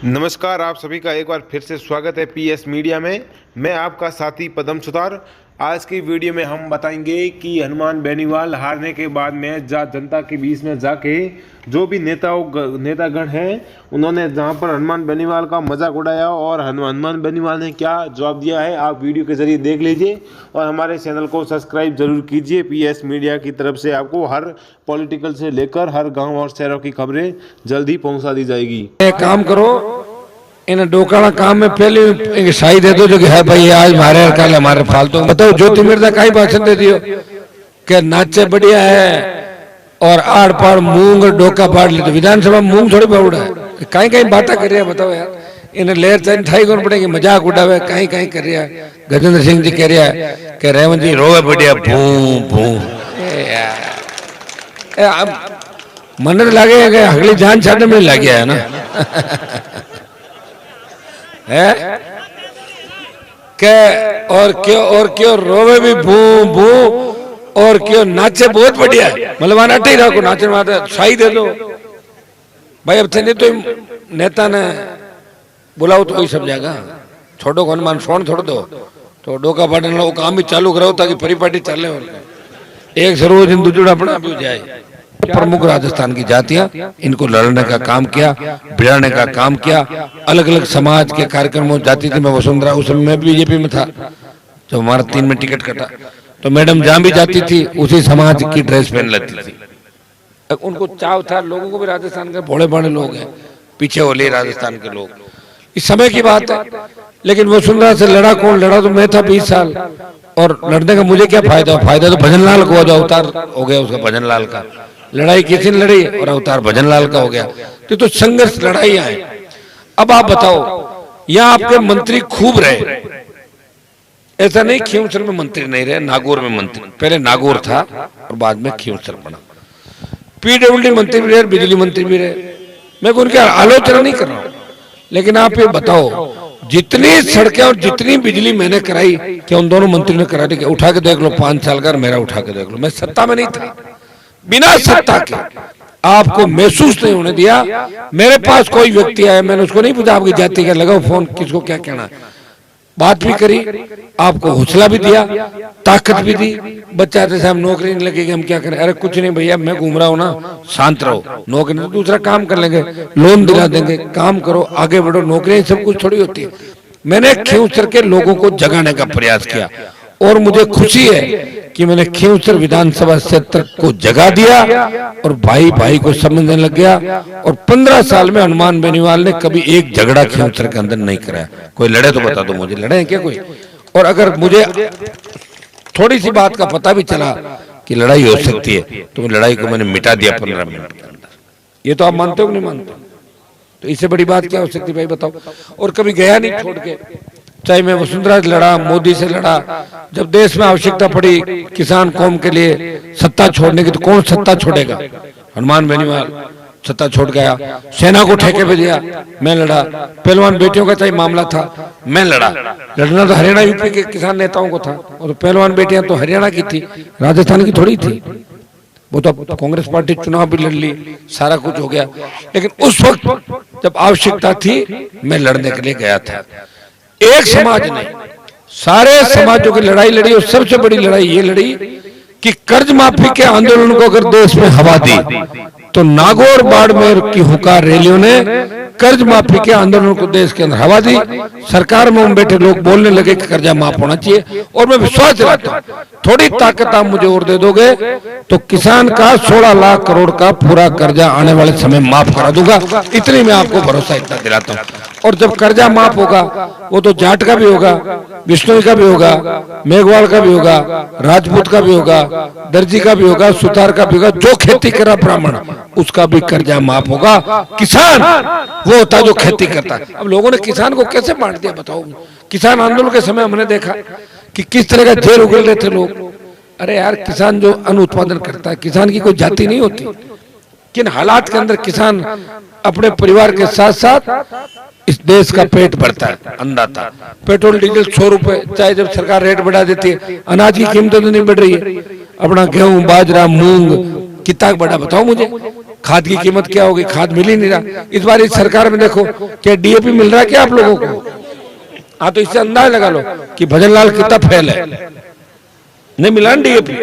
नमस्कार, आप सभी का एक बार फिर से स्वागत है पीएस मीडिया में। मैं आपका साथी पदम सुतार। आज की वीडियो में हम बताएंगे कि हनुमान बेनीवाल हारने के बाद में जनता के बीच में जाके जो भी नेतागण हैं उन्होंने जहां पर हनुमान बेनीवाल का मजाक उड़ाया और हनुमान बेनीवाल ने क्या जवाब दिया है, आप वीडियो के जरिए देख लीजिए और हमारे चैनल को सब्सक्राइब जरूर कीजिए। पीएस मीडिया की तरफ से आपको हर पॉलिटिकल से लेकर हर गाँव और शहरों की खबरें जल्दी पहुँचा दी जाएगी। काम करो, इन डोकाना काम में पहले शाही दे दो जो कि है भाई आज हमारे कल हमारे फालतू बताओ। ज्योति मिर्जा का ही भाषण दे दियो कि नाचे बढ़िया है और आड़ पाड़ मूंग डोका पाड़ लेते। विधानसभा में मूंग थोड़ी बाउड़ा है, कहीं कहीं बातें कर रही है। बताओ यार, इन्हें लेर चैन ठाई कौन पड़ेगी, मजाक उड़ावे कहीं कहीं कर रहा है। गजेंद्र सिंह जी कह रहा है कि रेवंत जी रोवे बढ़िया भू भू। मन लगे अगली जान छाड़ने में लग गया है ना है के और क्यों रोवे भी भू भू और क्यों नाचे बहुत बढ़िया है। मतलब नाटे ही रखो, नाचे माते शाही दे दो भाई। अब थे नहीं तो नेता ने बुलाओ तो कोई सब जाएगा। छोड़ो को हनुमान फोन छोड़ दो तो डोका पाटन वो काम भी चालू कराओ ताकि परिपाटी चले। एक जरूर हिंदू जुड़ा अपना भी हो जाए। प्रमुख राजस्थान की जातियां इनको लड़ने का काम किया, भिड़ाने का काम किया। अलग अलग समाज के कार्यक्रमों जाती थी। मैं वसुंधरा उस समय में बीजेपी में था जब हमारा 3 में टिकट कटा, तो मैडम जहां भी जाती थी उसी समाज की ड्रेस पहन लेती थी। उनको चाव था, लोगों को भी राजस्थान के भोले भाले लोग हैं, पीछे होले राजस्थान के लोग। इस समय की बात है, लेकिन वसुंधरा से लड़ा कौन? लड़ा तो मैं था 20 साल। और लड़ने का मुझे क्या फायदा? फायदा तो भजन लाल को, जो अवतार हो गया उसका भजन लाल का। लड़ाई किसी ने लड़ी और अवतार भजन लाल का हो गया। तो संघर्ष लड़ाइयां हैं। अब आप बताओ, यहां आपके मंत्री खूब रहे, ऐसा नहीं खींवसर में मंत्री नहीं रहे, नागौर में मंत्री। पहले नागौर था और बाद में खींवसर बना। पीडब्ल्यूडी मंत्री भी रहे, बिजली मंत्री भी रहे। मैं उनकी आलोचना नहीं कर रहा हूं, लेकिन आप ये बताओ जितनी सड़कें और जितनी बिजली मैंने कराई क्या उन दोनों मंत्री ने करा दी? उठा के देख लो, 5 साल का मेरा उठा के देख लो। मैं सत्ता में नहीं था, बिना सत्ता के आपको महसूस नहीं होने दिया। मेरे पास कोई व्यक्ति आया, मैंने उसको नहीं पूछा आपकी जाति का, लगाओ फोन किसको क्या कहना, बात भी करी, आपको हौसला भी दिया, ताकत भी दी। बच्चा जैसे हम नौकरी नहीं लगेगी हम क्या करें? अरे कुछ नहीं भैया, मैं घूम रहा हूं ना, शांत रहो। नौकरी तो दूसरा काम कर लेंगे, लोन दिला देंगे, काम करो, आगे बढ़ो। नौकरी सब कुछ थोड़ी होती है। मैंने खींवसर के लोगों को जगाने का प्रयास किया और मुझे खुशी है कि मैंने खींवसर विधानसभा क्षेत्र को जगा दिया और भाई भाई को समझने लग गया। और 15 साल में हनुमान बेनीवाल ने कभी एक झगड़ा खींवसर के अंदर नहीं कराया। कोई लड़े तो बता दो मुझे, लड़े हैं क्या कोई? और अगर मुझे थोड़ी सी बात का पता भी चला कि लड़ाई हो सकती है तो लड़ाई को मैंने मिटा दिया 15 मिनट के अंदर। ये तो आप मानते हो कि नहीं मानते? तो इससे बड़ी बात क्या हो सकती भाई बताओ? और कभी गया नहीं छोड़ के, चाहे मैं वसुंधरा से लड़ा, मोदी से लड़ा। जब देश में आवश्यकता पड़ी किसान कौम के लिए सत्ता छोड़ने की, तो कौन सत्ता छोड़ेगा? हनुमान बेनीवाल सत्ता छोड़ गया, सेना को ठेके पे दिया, मैं लड़ा। पहलवान बेटियों का चाहे मामला था, मैं लड़ा। लड़ना तो हरियाणा यूपी के किसान नेताओं को था, और पहलवान बेटियां तो हरियाणा की थी, राजस्थान की थोड़ी थी। वो तो कांग्रेस पार्टी चुनाव भी लड़ ली, सारा कुछ हो गया। लेकिन उस वक्त जब आवश्यकता थी मैं लड़ने के लिए गया था। एक समाज नहीं, सारे समाजों की लड़ाई लड़ी और सबसे बड़ी लड़ाई ये लड़ी कि कर्ज माफी के आंदोलन को अगर देश में हवा दी तो नागौर बाड़मेर की हुकार रैलियों ने कर्ज माफी के आंदोलन को देश के अंदर हवा दी। सरकार में बैठे लोग बोलने लगे कि कर्जा माफ होना चाहिए। और मैं विश्वास दिलाता हूं, थोड़ी ताकत आप मुझे और दे दोगे तो किसान का 16 लाख करोड़ का पूरा कर्जा आने वाले समय माफ करा दूंगा। इतनी मैं आपको भरोसा इतना दिलाता हूं। और जब कर्जा माफ होगा वो तो जाट का भी होगा, बिश्नोई का भी होगा, मेघवाल का भी होगा, राजपूत का भी होगा, दर्जी का भी होगा, सुतार का भी होगा, जो खेती करा ब्राह्मण उसका भी कर्जा माफ होगा। किसान वो होता है जो खेती करता है। अब लोगों ने किसान को कैसे बांट दिया बताओ? किसान आंदोलन के समय हमने देखा कि किस तरह का जेल उगल रहे थे लोग। अरे यार, किसान जो अन्न उत्पादन करता है, किसान की कोई जाति नहीं होती। किन हालात के अंदर किसान अपने परिवार के साथ साथ इस देश का पेट भरता है, अन्नदाता। पेट्रोल डीजल 100 रुपए, चाहे जब सरकार रेट बढ़ा देती है, अनाज की कीमतें तो नहीं बढ़ रही है। अपना गेहूं, बाजरा, मूंग कितना बढ़ा बताओ मुझे? खाद की कीमत क्या होगी, खाद मिल ही नहीं रहा। इस बार इस सरकार में देखो क्या डीएपी मिल रहा है क्या आप लोगों को? हाँ, तो इससे अंदाज लगा लो कि भजनलाल कितना फेल है, नहीं मिला ना डीएपी।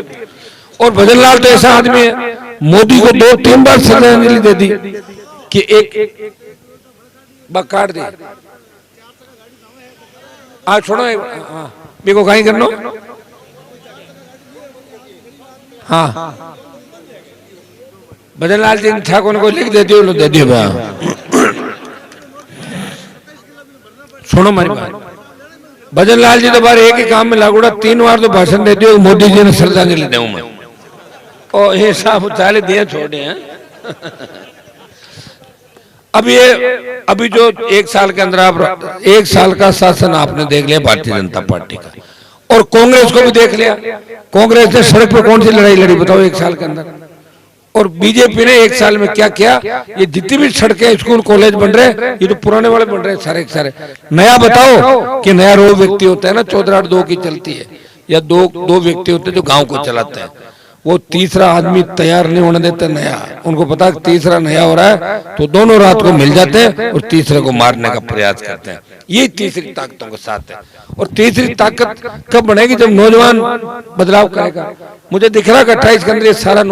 और भजनलाल तो ऐसा आदमी है, मोदी को 2-3 बार श्रद्धांजलि दे दी कि एक बार काट दी। हाँ छोड़ो, मेरे को कहीं करना। हाँ, भजनलाल जी ठाकुर को लिख दे दियो, दे दियो भैया। सुनो मेरी बात, भजनलाल जी तो बार एक ही काम में लागूड़ा, 3 बार तो भाषण दे दियो मोदी जी ने श्रद्धांजलि दूं मैं, और ये साहब चाले दिए छोड़े हैं। अभी जो 1 साल के अंदर आप 1 साल का शासन आपने देख लिया भारतीय जनता पार्टी का, और कांग्रेस को भी देख लिया। कांग्रेस ने सड़क पर कौन सी लड़ाई लड़ी बताओ 1 साल के अंदर, और बीजेपी ने 1 साल में क्या किया? ये जितनी भी सड़कें, स्कूल, कॉलेज बन रहे, ये तो पुराने वाले बन रहे हैं सारे के सारे। नया बताओ कि नया रोड व्यक्ति होता है ना, 14-8-2 की चलती है, या दो व्यक्ति होते हैं जो गांव को चलाते हैं, वो तीसरा आदमी तैयार नहीं होने देते नया। उनको पता है तीसरा नया हो रहा है तो दोनों रात को मिल जाते हैं और तीसरे को मारने का प्रयास करते हैं। ये तीसरी ताकतों के साथ है। और तीसरी ताकत कब बनेगी? जब नौजवान बदलाव करेगा। मुझे दिख रहा है 28 के अंदर सारा